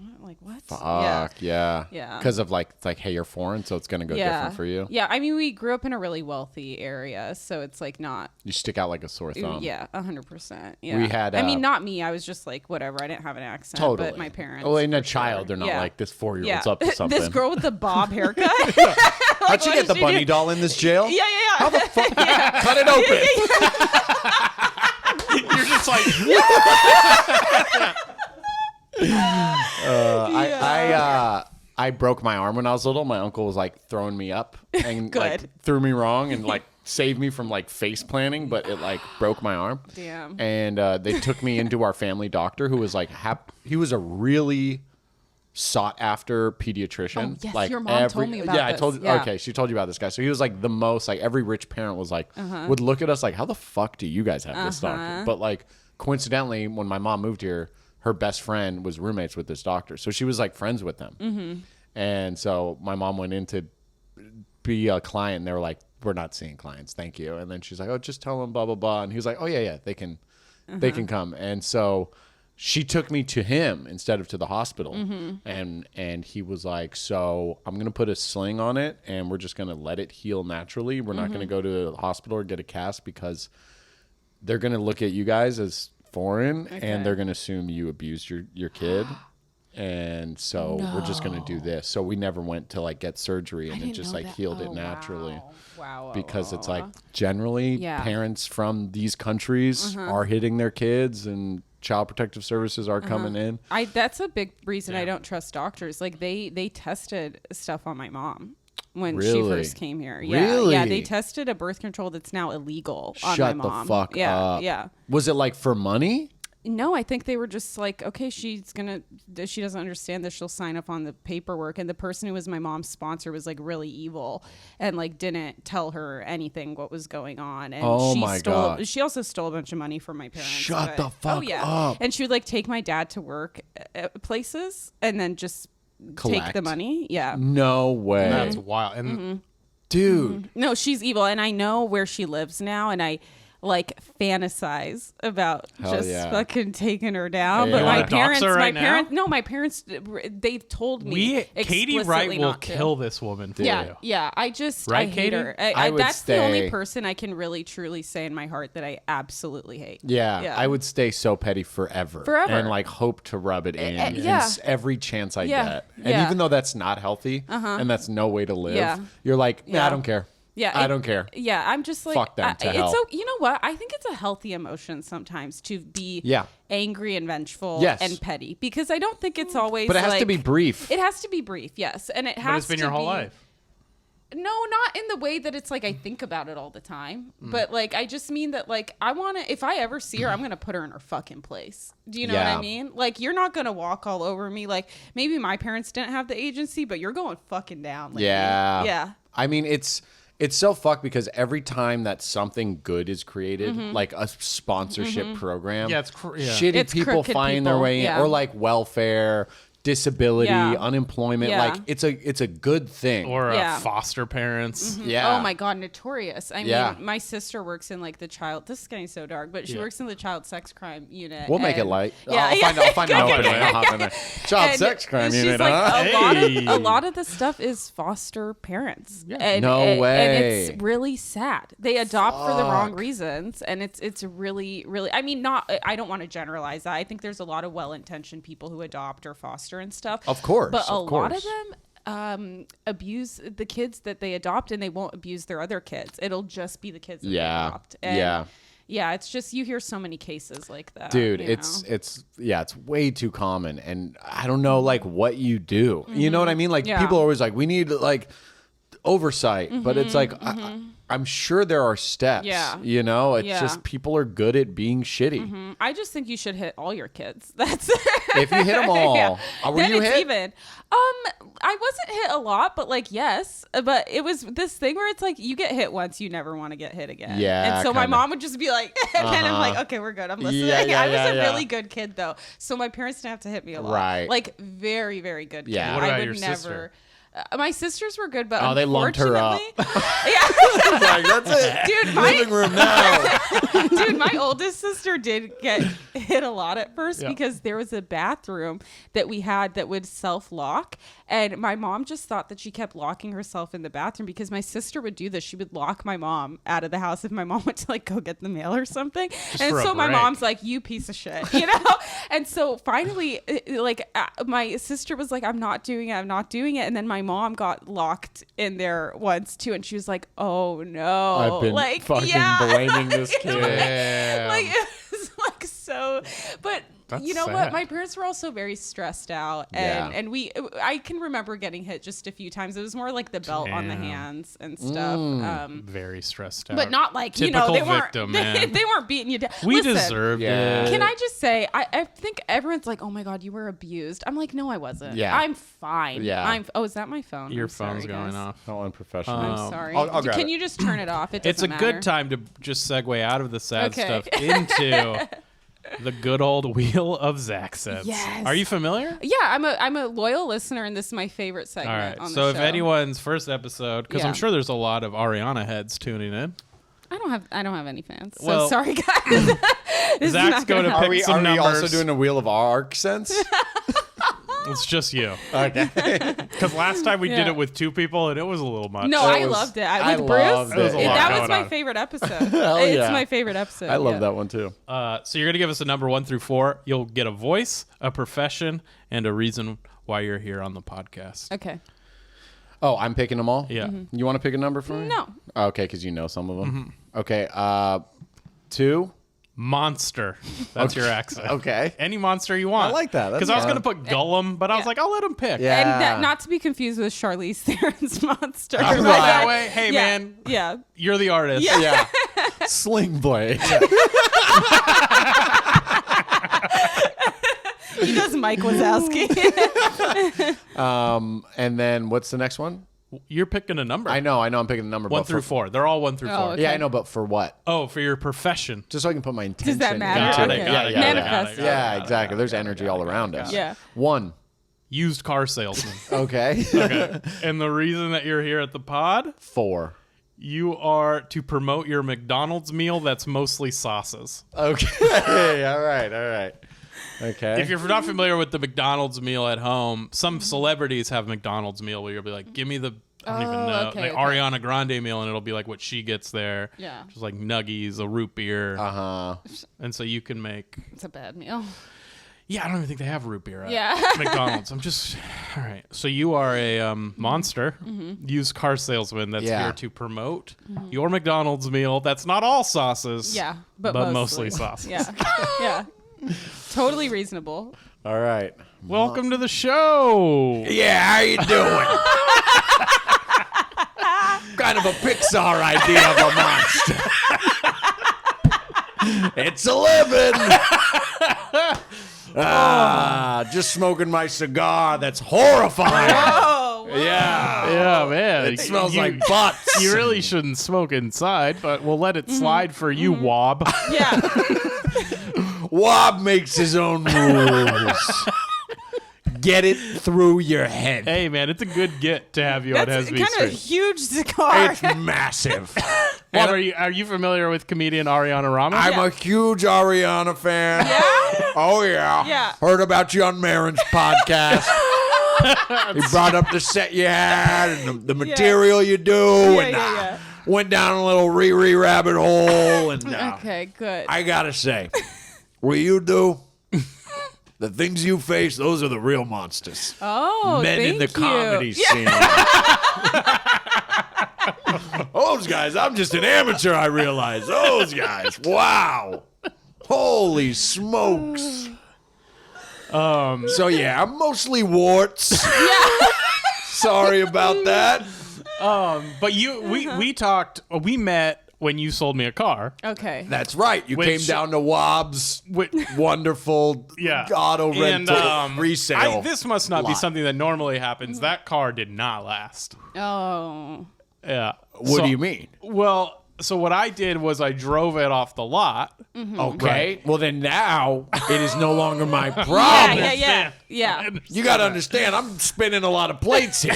what? Fuck, yeah. Yeah. Because of like, it's like, hey, you're foreign, so it's going to go different for you. Yeah, I mean, we grew up in a really wealthy area, so it's like not. You stick out like a sore thumb. Yeah, 100%. Yeah. We had, I mean, not me. I was just like, whatever. I didn't have an accent. accent, Totally. but my parents. Oh, in a child, they're not like this 4-year-old's up to something. This girl with the bob haircut. How'd you get the bunny doll in this jail? Yeah. How the fuck? Cut it open. You're just like, I broke my arm when I was little. My uncle was like throwing me up and like Good. threw me wrong and like saved me from like face planting, but it like broke my arm. Damn. And they took me into our family doctor, who was like, he was a really sought after pediatrician. Oh, yes, like your mom told me about this. I told you. Yeah. Okay, she told you about this guy. So he was like the most, like every rich parent was like, would look at us like, how the fuck do you guys have this doctor? But like coincidentally, when my mom moved here, her best friend was roommates with this doctor. So she was like friends with them. And so my mom went in to be a client and they were like, we're not seeing clients. Thank you. And then she's like, oh, just tell them blah, blah, blah. And he was like, oh yeah, they can come. And so she took me to him instead of to the hospital. And he was like, so I'm going to put a sling on it and we're just going to let it heal naturally. We're not going to go to the hospital or get a cast because they're going to look at you guys as foreign and they're going to assume you abused your kid. And so we're just going to do this. So we never went to like get surgery and it just like healed it naturally. Wow. Because it's like generally parents from these countries are hitting their kids and Child Protective Services are coming in. That's a big reason I don't trust doctors. Like they tested stuff on my mom when she first came here. Yeah. Really? Yeah, they tested a birth control that's now illegal on my mom. Shut the fuck up. Yeah. Was it like for money? No, I think they were just like, okay, she doesn't understand this. She'll sign up on the paperwork. And the person who was my mom's sponsor was like really evil and like didn't tell her anything what was going on. And she also stole a bunch of money from my parents. Shut the fuck up. And she would like take my dad to work at places and then just take the money. Yeah. No way. that's wild. And Dude. No, she's evil. And I know where she lives now. And I like fantasize about fucking taking her down. But my parents, they've told me Katie Wright will kill this woman for you. Yeah. I hate Katie? her. That's the only person I can really truly say in my heart that I absolutely hate. Yeah. I would stay so petty forever. And like hope to rub it in every chance I get. And even though that's not healthy and that's no way to live, you're like, I don't care. Yeah, I don't care. Yeah, I'm just like, fuck them to hell. So you know what? I think it's a healthy emotion sometimes to be angry and vengeful and petty because I don't think it's always. But it has to be brief. It has to be brief, yes, and it has. But it's been your whole life. No, not in the way that it's like I think about it all the time. But like I just mean that like I want to. If I ever see her, I'm gonna put her in her fucking place. Do you know what I mean? Like you're not gonna walk all over me. Like maybe my parents didn't have the agency, but you're going fucking down. Lately. Yeah. I mean, it's so fucked because every time that something good is created, like a sponsorship program, shitty people find their way in, or like welfare, disability, unemployment. Like it's a good thing. Or foster parents. Oh my God, notorious. I mean, my sister works in like the child. This is getting so dark, but she works in the child sex crime unit. We'll make it light. I'll find an opening. I'll hop in there. Child sex crime unit. Like, a lot of the stuff is foster parents. And, no way. And it's really sad. They adopt for the wrong reasons, and it's really, really. I mean, I don't want to generalize that. I think there's a lot of well-intentioned people who adopt or foster and stuff. Of course. But a lot of them abuse the kids that they adopt, and they won't abuse their other kids. It'll just be the kids that they adopt. And it's just you hear so many cases like that. Dude, it's way too common, and I don't know like what you do. You know what I mean? Like people are always like, we need like oversight, but it's like I'm sure there are steps. You know, it's just people are good at being shitty. I just think you should hit all your kids. That's if you hit them all. Were you hit? Even. I wasn't hit a lot, but like yes, but it was this thing where it's like you get hit once, you never want to get hit again. Yeah. And so my mom would just be like, and then I'm like, okay, we're good. I'm listening. I was a really good kid though, so my parents didn't have to hit me a lot. Right. Like very, very good kid. Yeah. What about I would your never. sister? My sisters were good, but they lumped her up. Yeah. Like, that's it. Dude, living room now. Dude, my oldest sister did get hit a lot at first because there was a bathroom that we had that would self-lock, and my mom just thought that she kept locking herself in the bathroom because my sister would do this. She would lock my mom out of the house if my mom went to like go get the mail or something. And so my mom's like, you piece of shit, you know? And so finally, like my sister was like, I'm not doing it. And then my mom got locked in there once too, and she was like, oh no, I've been like fucking blaming this kid. like it was like so, but That's you know sad. what? My parents were also very stressed out, and I can remember getting hit just a few times. It was more like the belt on the hands and stuff. Very stressed out. But not like Typical they weren't victim, they man. weren't beating you down. We Listen, deserved it. Can I just say, I think everyone's like, oh my God, you were abused. I'm like, no, I wasn't. Yeah. I'm fine. Yeah. Oh, is that my phone? Your I'm sorry, phone's going guys. off. Not unprofessional. I'm sorry. I'll grab Can it. you just turn it off? It It's a doesn't good matter. time to just segue out of the sad Okay. stuff into the good old wheel of Zach Sets. Yes. Are you familiar? Yeah, I'm a loyal listener, and this is my favorite All segment right. on the So show. if anyone's first episode, because Yeah. I'm sure there's a lot of Ariana heads tuning in. I don't have any fans. So Well, sorry, guys. This is Zach's not going to help. pick some Are we numbers. also doing a wheel of arc sense? It's just you. Okay. Because last time we did Yeah. it with two people, and it was a little much. No, That I was- loved it. I With Bruce, loved it. There was a lot that was going my on. favorite episode. Hell It's yeah. my favorite episode. I love yeah. that one too. So you're going to give us a number 1 through 4. You'll get a voice, a profession, and a reason why you're here on the podcast. Okay. Oh, I'm picking them all? Yeah. You want to pick a number for me? No. Okay, because you know some of them. Mm-hmm. Okay. 2. Monster. That's your accent. Okay. Any monster you want. I like that. That's Because I was fun. going to put Gollum, but I was Yeah. like, I'll let him pick. Yeah. And that, not to be confused with Charlize Theron's monster. Right. Put it that way. Hey, Yeah. man, Yeah. you're the artist. Yeah. Yeah. Sling blade. He does Mike Wazowski. And then what's the next one? You're picking a number. I know. I'm picking a number. 1 but through for, 4. They're all 1 through 4. Oh, okay. Yeah, I know, but for what? Oh, for your profession. Just so I can put my intention. Does that matter? into Got it. it, Okay. got it, Yeah, got it, Manifest. got it, got it, Yeah, got it, exactly. got it, There's got it, energy got all it, around got it. us. Yeah. 1. Used car salesman. Okay. Okay. And the reason that you're here at the pod, 4. you are to promote your McDonald's meal that's mostly sauces. Okay. All right. Okay. If you're not familiar with the McDonald's meal at home, some celebrities have McDonald's meal where you'll be like, give me the, I don't even know, okay, the okay. Ariana Grande meal, and it'll be like what she gets there. Yeah. Just like nuggies, a root beer. Uh-huh. And so you can make, It's a bad meal. yeah, I don't even think they have root beer at Yeah. McDonald's. I'm just, all right. So you are a monster, used car salesman that's Yeah. here to promote your McDonald's meal that's not all sauces. Yeah. But mostly sauces. Yeah. Yeah. Totally reasonable. All right. Welcome to the show. Yeah, how you doing? Kind of a Pixar idea of a monster. It's a living. Just smoking my cigar. That's horrifying. Oh. Yeah. Yeah, man. It smells You- like butts. You really shouldn't smoke inside, but we'll let it slide for you, Wob. Yeah. Wob makes his own rules. Get it through your head. Hey, man, it's a good get to have you on That's Hesby kind of a Street. huge cigar. It's massive. Wob, are you familiar with comedian Arijana Ramic? I'm a huge Ariana fan. Yeah? Oh, yeah. Yeah. Heard about you on Marin's podcast. He brought up the set you had and the material you do. Yeah, and yeah. went down a little Riri rabbit hole. And Okay, good. I got to say, what you do, the things you face, those are the real monsters. Oh, Men in the thank you. comedy scene. Those guys, I'm just an amateur, I realize. Those guys, wow. Holy smokes. So yeah, I'm mostly warts. Sorry about that. But we talked, we met when you sold me a car. Okay. That's right. You Which- came down to Wobb's Which, wonderful yeah. auto And, rental resale. this must not be lot. something that normally happens. That car did not last. Oh. Yeah. What do you mean? Well, so what I did was I drove it off the lot. Okay. Well, then now it is no longer my problem. Yeah. understand. Yeah. I understand You got to that. understand, I'm spinning a lot of plates here.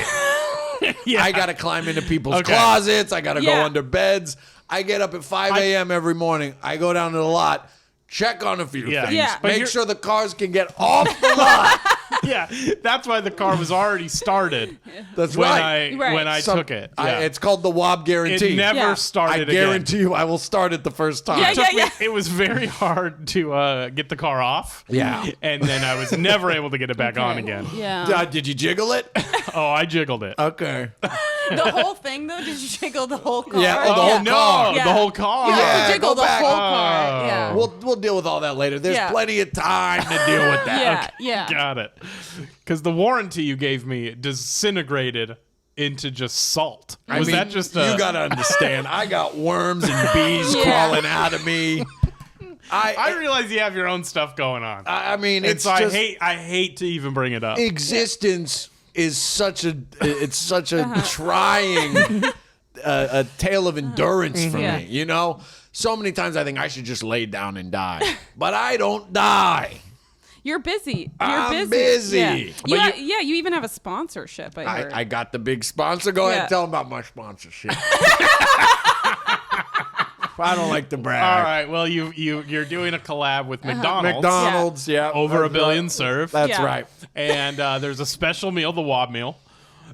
I got to climb into people's closets. I got to go under beds. I get up at 5 a.m. every morning. I go down to the lot, check on a few things. Yeah. Make sure the cars can get off the lot. Yeah, that's why the car was already started. That's when right. When I took it. Yeah. It's called the Wob guarantee. It never started I guarantee you I will start it the first time. It was very hard to get the car off. Yeah. And then I was never able to get it back on again. Yeah. Did you jiggle it? Oh, I jiggled it. Okay. The whole thing, though? Did you jiggle the whole car? Yeah, the whole car. The whole car. You have to Yeah, jiggle go the back. whole car. Yeah. We'll deal with all that later. There's plenty of time to deal with that. Yeah. Got it. Because the warranty you gave me disintegrated into just salt. Was that just you gotta understand, I got worms and bees crawling out of me. I realize you have your own stuff going on. I mean, it's so just, I hate to even bring it up. Existence is such a trying a tale of endurance for me. You know, so many times I think I should just lay down and die, but I don't die. You're busy. I'm busy. Yeah. You even have a sponsorship, I heard. I got the big sponsor. Go ahead and tell them about my sponsorship. I don't like to brag. All right. Well, you're doing a collab with McDonald's. McDonald's, Over $1 billion served. That's right. And there's a special meal, the Wob meal,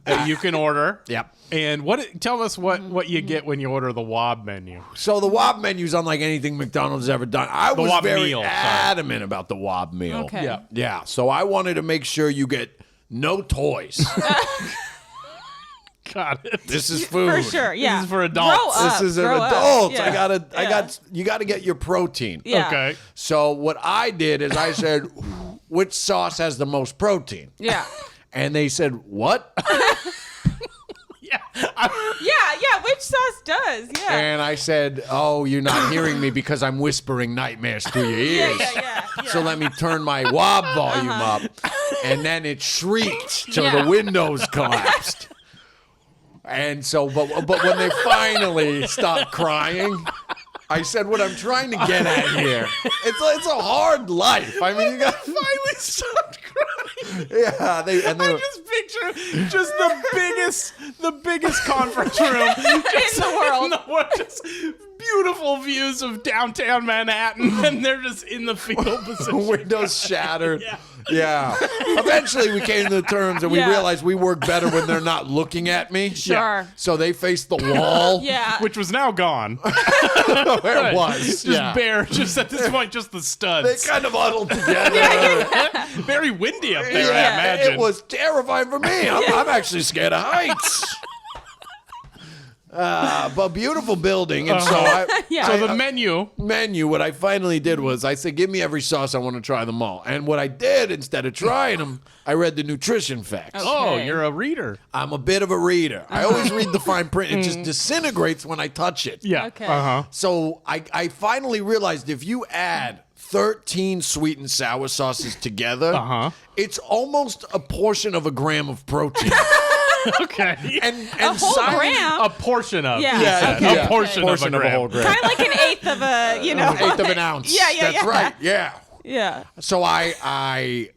that you can order. Yep. And tell us what you get when you order the Wob menu. So the Wob menu is unlike anything McDonald's has ever done. I was Wob very meal, adamant about the Wob meal. Okay. Yeah. So I wanted to make sure you get no toys. Got it. This is food. For sure, yeah. This is for adults. This is Grow up. adults. Yeah. You gotta get your protein. Yeah. Okay. So what I did is I said, which sauce has the most protein? Yeah. And they said, what? Yeah. Yeah, which sauce does? Yeah. And I said, oh, you're not hearing me because I'm whispering nightmares through your ears. Yeah. So let me turn my Wob volume up. And then it shrieked till the windows collapsed. And so, but when they finally stopped crying, I said, what I'm trying to get at here, it's a hard life. I mean, you got to finally stop crying. Yeah, I just picture just the biggest conference room in the world. Just beautiful views of downtown Manhattan, and they're just in the fetal position. Windows shattered. Yeah. Eventually, we came to the terms and we realized we work better when they're not looking at me. Sure. So they faced the wall. Yeah. Which was now gone. Where it was. Just bare, just at this point, just the studs. They kind of huddled together. Very windy up there, I imagine. It was terrifying for me. I'm actually scared of heights. But beautiful building. And so the menu, what I finally did was I said, give me every sauce. I want to try them all. And what I did, instead of trying them, I read the nutrition facts. Oh, you're a reader. I'm a bit of a reader. I always read the fine print. It just disintegrates when I touch it. Yeah. Okay. So I finally realized if you add 13 sweet and sour sauces together, it's almost a portion of a gram of protein. Okay. And a whole gram? A portion of. Yeah. Okay. A portion of a whole gram. Kind of like an eighth of a, Eighth of an ounce. That's right. Yeah. Yeah. So I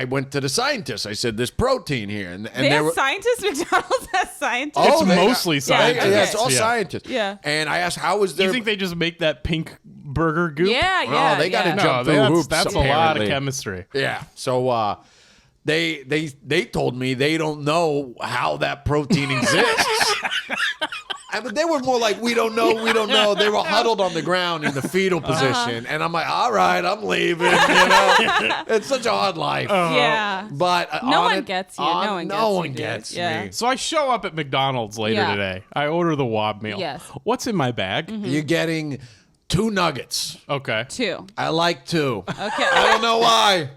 went to the scientists. I said, "There's protein here," and they have scientists. McDonald's has scientists. It's mostly scientists. Yeah, it's all scientists. Yeah. And I asked, "How was there?" Do you think they just make that pink burger goop? Yeah. They got to jump through hoops. That's a lot of chemistry. Yeah. So they told me they don't know how that protein exists. But they were more like, we don't know. They were huddled on the ground in the fetal position. And I'm like, all right, I'm leaving. It's such a hard life. Yeah. But no one gets you. No one gets me. So I show up at McDonald's later today. I order the Wob meal. Yes. What's in my bag? Mm-hmm. You're getting 2 nuggets. Okay. 2. I like 2. Okay. I don't know why.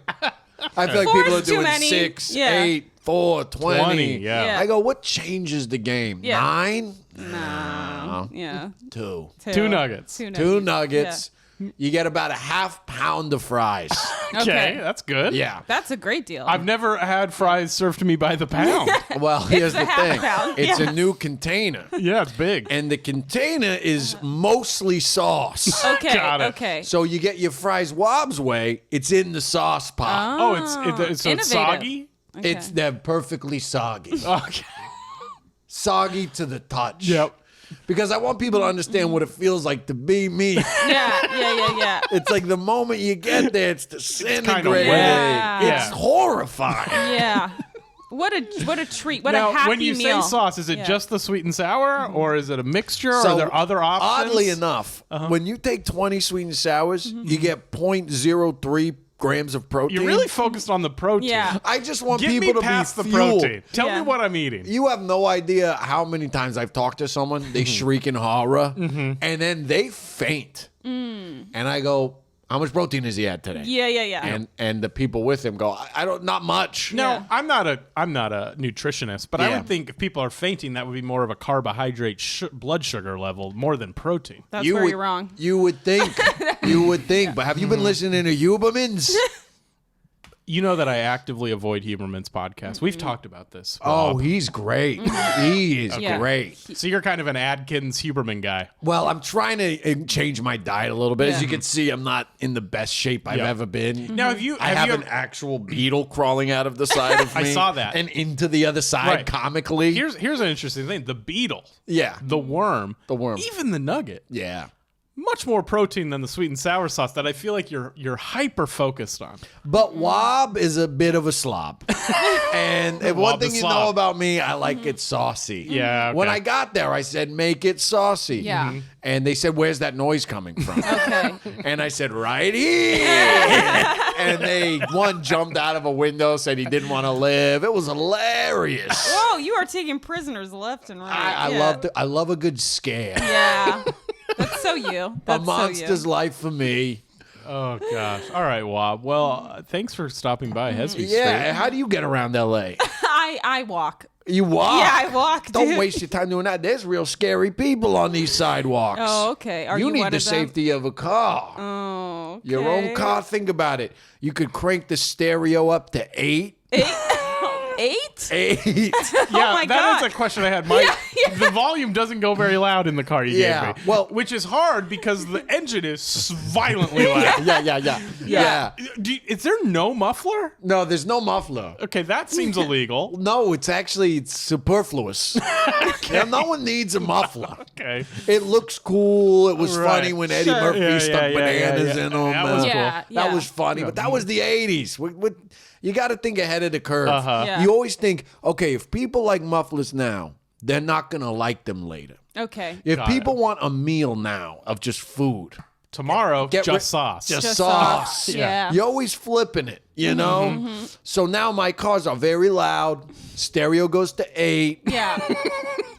I feel like 4 people are is too doing many. 6, Yeah. 8, 4, 20. Yeah. I go, what changes the game? Yeah. 9? No. Yeah. 2. 2 nuggets. 2 nuggets. You get about a half pound of fries. Okay, that's good. Yeah. That's a great deal. I've never had fries served to me by the pound. Well, here's a the half thing. pound. It's a new container. Yeah, it's big. And the container is mostly sauce. Okay. Got it. Okay. So you get your fries Wob's way, it's in the sauce pot. It's Innovative. soggy? They're perfectly soggy. Okay. soggy to the touch. Yep. Because I want people to understand what it feels like to be me. Yeah. It's like the moment you get there, it's disintegrating. wet. Yeah. It's horrifying. Yeah. What a treat. What now, a happy when you meal. say sauce, is it just the sweet and sour, or is it a mixture? Or So, are there other options? Oddly enough, when you take 20 sweet and sours, you get 0.03 grams of protein. You're really focused on the protein. Yeah. I just want Get people me to past be the fueled. protein. Tell me what I'm eating. You have no idea how many times I've talked to someone, they shriek in horror, and then they faint. And I go, how much protein has he had today? Yeah. And the people with him go, I don't, not much. No, Yeah. I'm not a nutritionist, but I would think if people are fainting, that would be more of a carbohydrate blood sugar level more than protein. That's where you're wrong. You would think. But have you been listening to Hubermans? You know that I actively avoid Huberman's podcast. We've talked about this. Oh, Bob. he's great. He is Yeah. great. So you're kind of an Adkins Huberman guy. Well, I'm trying to change my diet a little bit. As Yeah. you can see, I'm not in the best shape I've Yeah. ever been. Now, I have an actual beetle crawling out of the side of me. I saw that. And into the other side Right. comically. Here's an interesting thing: the beetle, Yeah. the worm, even the nugget. Yeah. Much more protein than the sweet and sour sauce that I feel like you're hyper focused on. But Wob is a bit of a slob. And if one Wob the thing you slob. know about me, I like it saucy. Yeah, okay. When I got there, I said, make it saucy. Yeah. Mhm. And they said, where's that noise coming from? Okay. And I said, right here. And one jumped out of a window, said he didn't want to live. It was hilarious. Whoa, you are taking prisoners left and right. I love a good scare. Yeah. That's so you. That's A monster's so you. life for me. Oh gosh! All right, Wob. Well, thanks for stopping by Hesby Yeah. Street. How do you get around L.A.? I walk. You walk? Yeah, I walk, Don't dude. waste your time doing that. There's real scary people on these sidewalks. Oh, okay. Are you need one the of them? safety of a car. Oh, okay. Your own car. Think about it. You could crank the stereo up to 8. 8? 8. Yeah, Oh my that God. is a question I had. The volume doesn't go very loud in the car you Yeah, gave me. well- which is hard because the engine is violently loud. Yeah. Is there no muffler? No, there's no muffler. Okay, that seems illegal. No, it's superfluous. Yeah, no one needs a muffler. Okay. It looks cool. It was Right. funny when Eddie Sure. Murphy Yeah, stuck yeah, bananas yeah. in them. That was cool. Yeah, That was funny, but that was the 80s. You got to think ahead of the curve. Uh-huh. Yeah. You always think, okay, if people like mufflers now, they're not going to like them later. Okay. If Got people want a meal now of just food, Tomorrow, Get just rid- sauce. just sauce. Yeah. You're always flipping it, you know? So now my cars are very loud. Stereo goes to 8. Yeah.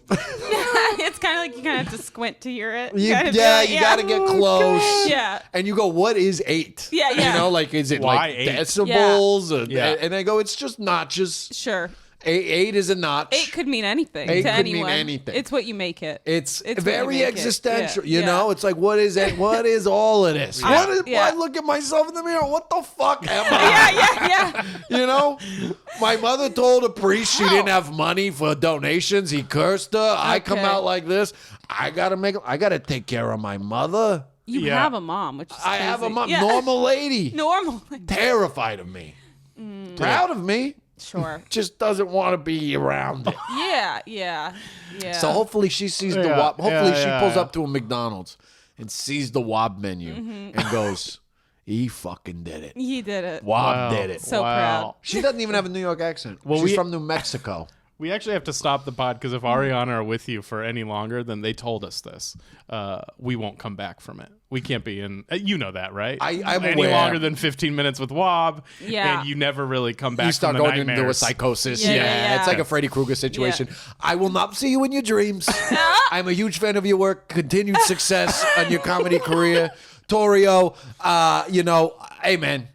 It's kind of like you kind of have to squint to hear it. You kind of got feel to get close. Yeah. And you go, what is 8? Yeah, yeah. You know, like, is it Why like 8? decibels? Yeah. And I go, it's just notches. Sure. 8 is a notch. 8 could mean anything 8 to could mean anyone. anything. It's what you make it. It's what you very make it. existential, Yeah. you know? It's like, what is it? What is all of this? What is, Yeah. I look at myself in the mirror, what the fuck am I? Yeah. You know? My mother told a priest she didn't have money for donations. He cursed her. I come Okay. out like this. I gotta take care of my mother. You Yeah. have a mom, which is I have a crazy. mom, Yeah. normal lady. Normal. Terrified of me. Proud of me. Sure. Just doesn't want to be around it. Yeah. So hopefully she sees the Yeah, Wob. Hopefully yeah, she yeah, pulls yeah. up to a McDonald's and sees the Wob menu and goes, he fucking did it. He did it. Wob did it. So proud. She doesn't even have a New York accent. Well, She's we- from New Mexico. We actually have to stop the pod because if Ariana are with you for any longer, then they told us this. We won't come back from it. We can't be in. You know that, right? I'm any aware. longer than 15 minutes with Wob. Yeah. And you never really come back. You start from the going into a nightmares. psychosis. Yeah. It's like a Freddy Krueger situation. I will not see you in your dreams. I'm a huge fan of your work. Continued success on your comedy career. Torrio, hey, man.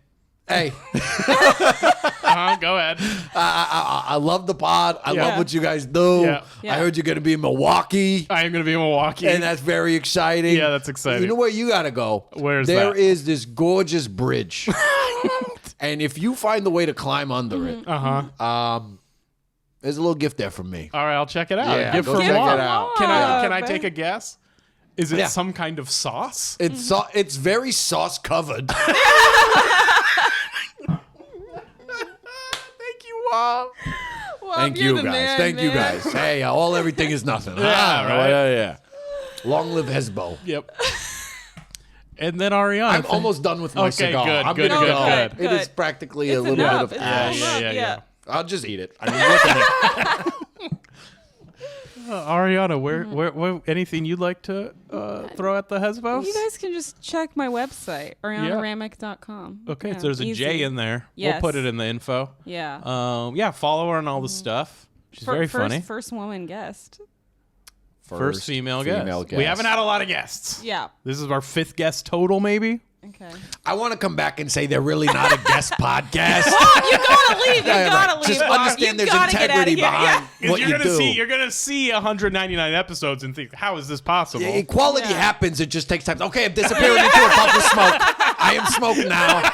Hey, Go ahead. I love the pod. I Yeah. love what you guys do. Yeah. Yeah. I heard you're going to be in Milwaukee. I am going to be in Milwaukee. And that's very exciting. Yeah, that's exciting. You know where you got to go? Where's There that? is this gorgeous bridge. And if you find the way to climb under it, there's a little gift there from me. All right, I'll check it out. Yeah, Gift go from check Wob. it out. Can Yeah. I take a guess? Is it Yeah. some kind of sauce? It's very sauce covered. Thank you, Wob. Thank you, guys. Thank you, guys. Hey, everything is nothing. Yeah, right. Yeah. Long live Hesbo. Yep. And then Ariana. I'm almost done with my cigar. I'm Good. It is practically a little bit of ash. Yeah. I'll just eat it. I mean, look at it. Ariana, where anything you'd like to throw at the Hesbos? You guys can just check my website, ArijanaRamic.com. Okay, so there's a J in there. Yes. We'll put it in the info. Yeah. Follow her on all the stuff. She's very funny. First woman guest. First female guest. We haven't had a lot of guests. Yeah. This is our 5th guest total, maybe. Okay. I want to come back and say they're really not a guest podcast. You gotta leave. You gotta leave. Just understand there's integrity behind what you do. You're gonna see 199 episodes and think, how is this possible? Equality happens. It just takes time. Okay, I'm disappearing into a puff of smoke. I am smoking now.